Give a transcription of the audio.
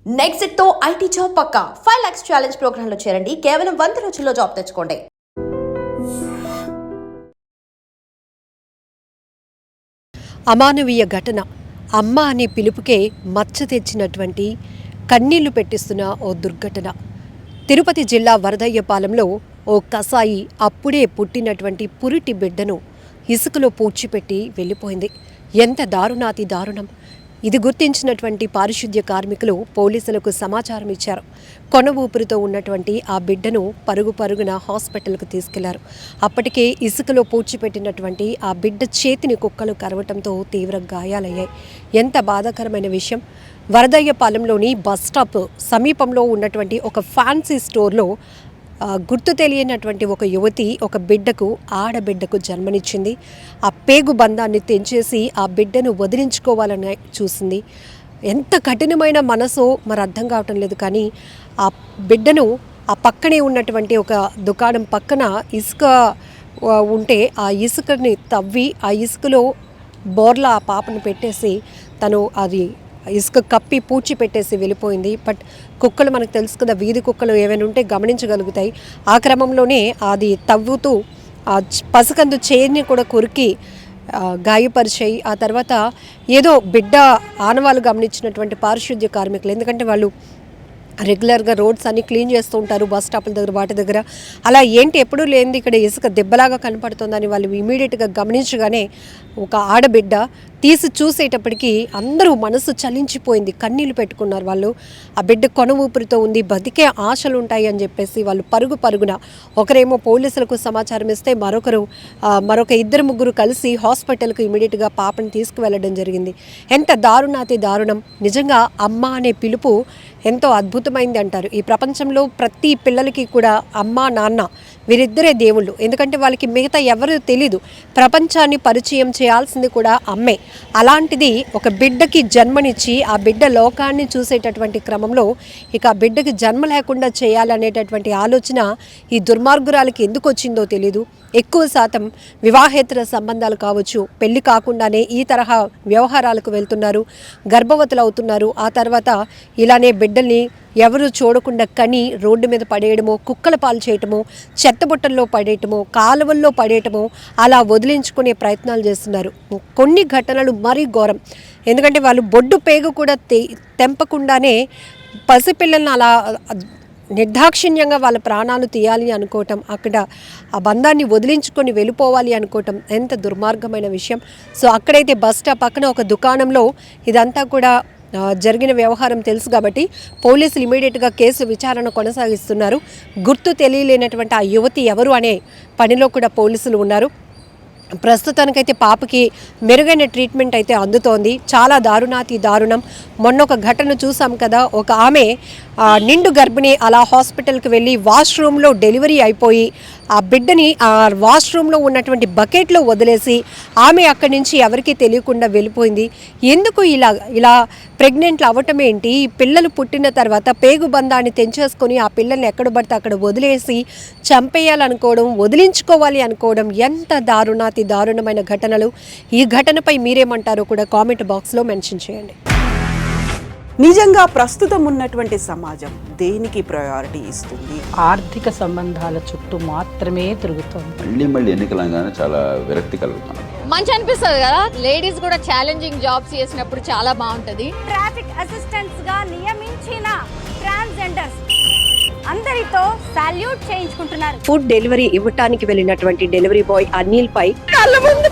Next తో IT job పక్కా 5 lakhs challenge program లో చేరండి. కేవలం 100 రోజుల్లో జాబ్ తెచ్చుకోండి. అమానవీయ ఘటన. అమ్మ అనే పిలుపుకే మచ్చ తెచ్చినటువంటి కన్నీళ్లు పెట్టిస్తున్న ఓ దుర్ఘటన. తిరుపతి జిల్లా వరదయ్యపాలెంలో ఓ కసాయి అప్పుడే పుట్టినటువంటి పురిటి బిడ్డను ఇసుకలో పూడ్చిపెట్టి వెళ్ళిపోయింది. ఎంత దారుణాతి దారుణం! ఇది గుర్తించినటువంటి పారిశుద్ధ్య కార్మికులు పోలీసులకు సమాచారం ఇచ్చారు. కొన ఊపిరితో ఉన్నటువంటి ఆ బిడ్డను పరుగున హాస్పిటల్కు తీసుకెళ్లారు. అప్పటికే ఇసుకలో పూడ్చిపెట్టినటువంటి ఆ బిడ్డ చేతిని కుక్కలు కరవటంతో తీవ్ర గాయాలయ్యాయి. ఎంత బాధాకరమైన విషయం! వరదయ్యపాలెంలోని బస్ స్టాప్ సమీపంలో ఉన్నటువంటి ఒక ఫ్యాన్సీ స్టోర్లో గుర్తు తెలియనటువంటి ఒక యువతి ఒక బిడ్డకు ఆడబిడ్డకు జన్మనిచ్చింది. ఆ పేగు బంధాన్ని తెంచేసి ఆ బిడ్డను వదిలించుకోవాలని చూసింది. ఎంత కఠినమైన మనసో మరి అర్థం కావటం లేదు. కానీ ఆ బిడ్డను ఆ పక్కనే ఉన్నటువంటి ఒక దుకాణం పక్కన ఇసుక ఉంటే ఆ ఇసుకని తవ్వి ఆ ఇసుకలో బోర్లా ఆ పాపను పెట్టేసి తను అది ఇసుక కప్పి పూడ్చి పెట్టేసి వెళ్ళిపోయింది. బట్ కుక్కలు మనకు తెలుసు కదా, వీధి కుక్కలు ఏమైనా ఉంటే గమనించగలుగుతాయి. ఆ క్రమంలోనే అది తవ్వుతూ ఆ పసకందు చేయిని కూడా కొరికి గాయపరిచాయి. ఆ తర్వాత ఏదో బిడ్డ ఆనవాళ్ళు గమనించినటువంటి పారిశుద్ధ్య కార్మికులు, ఎందుకంటే వాళ్ళు రెగ్యులర్గా రోడ్స్ అన్ని క్లీన్ చేస్తూ ఉంటారు బస్ స్టాపుల దగ్గర వాటి దగ్గర. అలా ఏంటి ఎప్పుడూ లేనిది ఇక్కడ ఇసుక దెబ్బలాగా కనపడుతుందని వాళ్ళు ఇమీడియట్గా గమనించగానే ఒక ఆడబిడ్డ తీసి చూసేటప్పటికి అందరూ మనసు చలించిపోయింది. కన్నీళ్లు పెట్టుకున్నారు వాళ్ళు. ఆ బిడ్డ కొన ఊపిరితో ఉంది, బతికే ఆశలు ఉంటాయి అని చెప్పేసి వాళ్ళు పరుగున ఒకరేమో పోలీసులకు సమాచారం ఇస్తే మరొక ఇద్దరు ముగ్గురు కలిసి హాస్పిటల్కు ఇమీడియట్గా పాపని తీసుకువెళ్ళడం జరిగింది. ఎంత దారుణాతి దారుణం! నిజంగా అమ్మ అనే పిలుపు ఎంతో అద్భుతమైంది అంటారు. ఈ ప్రపంచంలో ప్రతి పిల్లలకి కూడా అమ్మ నాన్న వీరిద్దరే దేవుళ్ళు. ఎందుకంటే వాళ్ళకి మిగతా ఎవరు తెలీదు. ప్రపంచాన్ని పరిచయం చేయాల్సింది కూడా అమ్మే. అలాంటిది ఒక బిడ్డకి జన్మనిచ్చి ఆ బిడ్డ లోకాన్ని చూసేటటువంటి క్రమంలో ఇక ఆ బిడ్డకి జన్మ లేకుండా చేయాలనేటటువంటి ఆలోచన ఈ దుర్మార్గురాలకి ఎందుకు వచ్చిందో తెలీదు. ఎక్కువ శాతం వివాహేతర సంబంధాలు కావచ్చు, పెళ్లి కాకుండానే ఈ తరహా వ్యవహారాలకు వెళ్తున్నారు, గర్భవతులు అవుతున్నారు. ఆ తర్వాత ఇలానే బిడ్డల్ని ఎవరు చూడకుండా కని రోడ్డు మీద పడేయడమో, కుక్కల పాలు చేయటమో, చెత్తబుట్టల్లో పడేయటమో, కాలువల్లో పడేయటమో, అలా వదిలించుకునే ప్రయత్నాలు చేస్తున్నారు. కొన్ని ఘటనలు మరీ ఘోరం. ఎందుకంటే వాళ్ళు బొడ్డు పేగు కూడా తెంపకుండానే పసిపిల్లల్ని అలా నిర్దాక్షిణ్యంగా వాళ్ళ ప్రాణాలు తీయాలి అనుకోవటం, అక్కడ ఆ బంధాన్ని వదిలించుకొని వెళ్ళిపోవాలి అనుకోవటం ఎంత దుర్మార్గమైన విషయం. సో అక్కడైతే బస్ స్టాప్ పక్కన ఒక దుకాణంలో ఇదంతా కూడా జరిగిన వ్యవహారం తెలుసు కాబట్టి పోలీసులు ఇమీడియట్గా కేసు విచారణ కొనసాగిస్తున్నారు. గుర్తు తెలియలేనటువంటి ఆ యువతి ఎవరు అనే పనిలో కూడా పోలీసులు ఉన్నారు. ప్రస్తుతానికైతే పాపకి మెరుగైన ట్రీట్మెంట్ అయితే అందుతోంది. చాలా దారుణాతి దారుణం. మొన్న ఒక ఘటన చూసాం కదా, ఒక ఆమె నిండు గర్భిణి అలా హాస్పిటల్కి వెళ్ళి వాష్రూమ్లో డెలివరీ అయిపోయి ఆ బిడ్డని ఆ వాష్రూమ్లో ఉన్నటువంటి బకెట్లో వదిలేసి ఆమె అక్కడి నుంచి ఎవరికీ తెలియకుండా వెళ్ళిపోయింది. ఎందుకు ఇలా ప్రెగ్నెంట్లు అవ్వటం ఏంటి? పిల్లలు పుట్టిన తర్వాత పేగు బంధాన్ని తెంచేసుకొని ఆ పిల్లల్ని ఎక్కడ పడితే అక్కడ వదిలేసి చంపేయాలనుకోవడం, వదిలించుకోవాలి అనుకోవడం ఎంత దారుణమైన ఘటనలు. ఈ ఘటనపై మీరేమంటారో కూడా కామెంట్ బాక్స్లో మెన్షన్ చేయండి. నిజంగా ప్రస్తుతం ఉన్నటువంటి సమాజం దేనికి ప్రయారిటీ ఇస్తుంది? ఆర్థిక సంబంధాల చుట్టూ మాత్రమే తిరుగుతుంది. మళ్ళీ ఎన్నికలంగానే చాలా విరక్తి కలుగుతున్నాం. మంచి అనిపిస్తుంది కదా, లేడీస్ కూడా ఛాలెంజింగ్ జాబ్స్ చేసినప్పుడు చాలా బాగుంటది. ట్రాఫిక్ అసిస్టెంట్స్ గా నియమించిన ట్రాన్స్జెండర్స్ అందరితో సాల్యూట్ చేయించుకుంటున్నారు. ఫుడ్ డెలివరీ ఇవ్వటానికి వెళ్ళినటువంటి డెలివరీ బాయ్ అనిల్ పై కళ్ళ ముందు